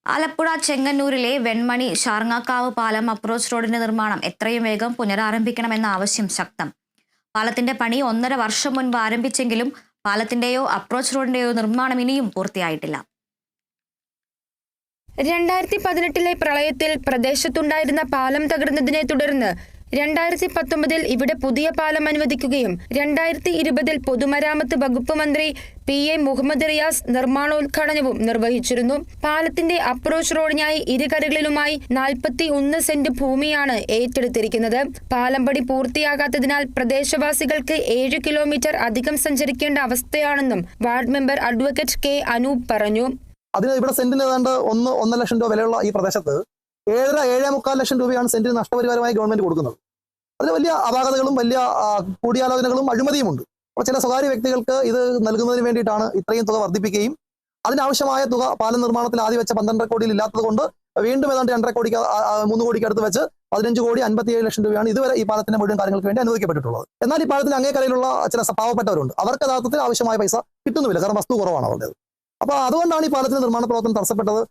ആലപ്പുഴ ചെങ്ങന്നൂരിലെ വെൺമണി ഷാർങ്ങാക്കാവ് പാലം അപ്രോച്ച് റോഡിന്റെ നിർമ്മാണം എത്രയും വേഗം പുനരാരംഭിക്കണമെന്ന ആവശ്യം ശക്തം. പാലത്തിന്റെ പണി 1.5 വർഷം മുൻപ് ആരംഭിച്ചെങ്കിലും പാലത്തിന്റെയോ അപ്രോച്ച് റോഡിന്റെയോ നിർമ്മാണം ഇനിയും പൂർത്തിയായിട്ടില്ല. 2018 പ്രളയത്തിൽ പ്രദേശത്തുണ്ടായിരുന്ന പാലം തകർന്നതിനെ തുടർന്ന് 2019 ഇവിടെ പുതിയ പാലം അനുവദിക്കുകയും 2020 പൊതുമരാമത്ത് വകുപ്പ് മന്ത്രി PA മുഹമ്മദ് റിയാസ് നിർമ്മാണോദ്ഘാടനവും നിർവഹിച്ചിരുന്നു. പാലത്തിന്റെ അപ്രോച്ച് റോഡിനായി ഇരുകരകളിലുമായി 41 സെന്റ് ഭൂമിയാണ് ഏറ്റെടുത്തിരിക്കുന്നത്. പാലം പണി പൂർത്തിയാകാത്തതിനാൽ പ്രദേശവാസികൾക്ക് 7 കിലോമീറ്റർ അധികം സഞ്ചരിക്കേണ്ട അവസ്ഥയാണെന്നും ward member advocate K Anoop പറഞ്ഞു. അതിന് ഇവിടെ സെന്റിന് ഏതാണ്ട് 1.5 ലക്ഷം രൂപ വിലയുള്ള ഈ പ്രദേശത്ത് 7.5 ലക്ഷം രൂപയാണ് സെന്റിന് നഷ്ടപരിഹാരമായി ഗവൺമെന്റ് കൊടുക്കുന്നത്. അതിൽ വലിയ അപാകതകളും വലിയ കൂടിയാലോചനകളും അഴിമതിയുമുണ്ട്. അപ്പോൾ ചില സ്വകാര്യ വ്യക്തികൾക്ക് ഇത് നൽകുന്നതിന് വേണ്ടിയിട്ടാണ് ഇത്രയും തുക വർദ്ധിപ്പിക്കുകയും അതിനാവശ്യമായ തുക പാലം നിർമ്മാണത്തിൽ ആദ്യം വെച്ച 12 കോടിയിൽ ഇല്ലാത്തത് കൊണ്ട് വീണ്ടും ഏതാണ്ട് 2.5 കോടിക്ക് 3 കോടിക്ക് അടുത്ത് വെച്ച് 15 കോടി 57 ലക്ഷം രൂപയാണ് ഇതുവരെ ഈ പാലത്തിന്റെ മുഴുവൻ കാര്യങ്ങൾക്ക് വേണ്ടി അനുവദിക്കപ്പെട്ടിട്ടുള്ളത്. എന്നാൽ ഈ പാലത്തിൽ അങ്ങേക്കരയിലുള്ള ചില പാവപ്പെട്ടവരുണ്ട്. അവർക്ക് യഥാർത്ഥത്തിൽ ആവശ്യമായ പൈസ കിട്ടുന്നുമില്ല. കാരണം വസ്തു കുറവാണ് അവരുടേത്. അപ്പോൾ അതുകൊണ്ടാണ് ഈ പാലത്തിന്റെ നിർമ്മാണ പ്രവർത്തനം തടസ്സപ്പെട്ടത്.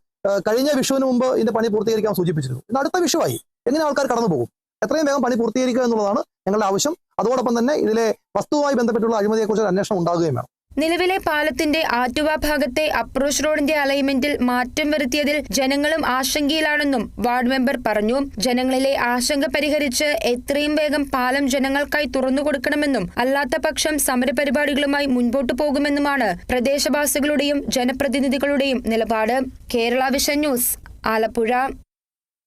കഴിഞ്ഞ വിഷുവിന് മുമ്പ് ഇതിന്റെ പണി പൂർത്തീകരിക്കാൻ സൂചിപ്പിച്ചിരുന്നു. ഇന്ന് അടുത്ത വിഷുവായി. എങ്ങനെ ആൾക്കാർ കടന്നു പോകും? എത്രയും വേഗം പണി പൂർത്തീകരിക്കുക എന്നുള്ളതാണ് ഞങ്ങളുടെ ആവശ്യം. അതോടൊപ്പം തന്നെ ഇതിലെ വസ്തുവുമായി ബന്ധപ്പെട്ടുള്ള അഴിമതിയെക്കുറിച്ച് അന്വേഷണം ഉണ്ടാകുകയും വേണം. നിലവിലെ പാലത്തിന്റെ ആറ്റുവ ഭാഗത്തെ അപ്രോച്ച് റോഡിന്റെ അലൈൻമെന്റിൽ മാറ്റം വരുത്തിയതിൽ ജനങ്ങളും ആശങ്കയിലാണെന്നും വാർഡ് മെമ്പർ പറഞ്ഞു. ജനങ്ങളിലെ ആശങ്ക പരിഹരിച്ച് എത്രയും വേഗം പാലം ജനങ്ങൾക്കായി തുറന്നുകൊടുക്കണമെന്നും അല്ലാത്ത പക്ഷം സമരപരിപാടികളുമായി മുൻപോട്ടു പോകുമെന്നുമാണ് പ്രദേശവാസികളുടെയും ജനപ്രതിനിധികളുടെയും നിലപാട്. Kerala vision news, Alappuzha.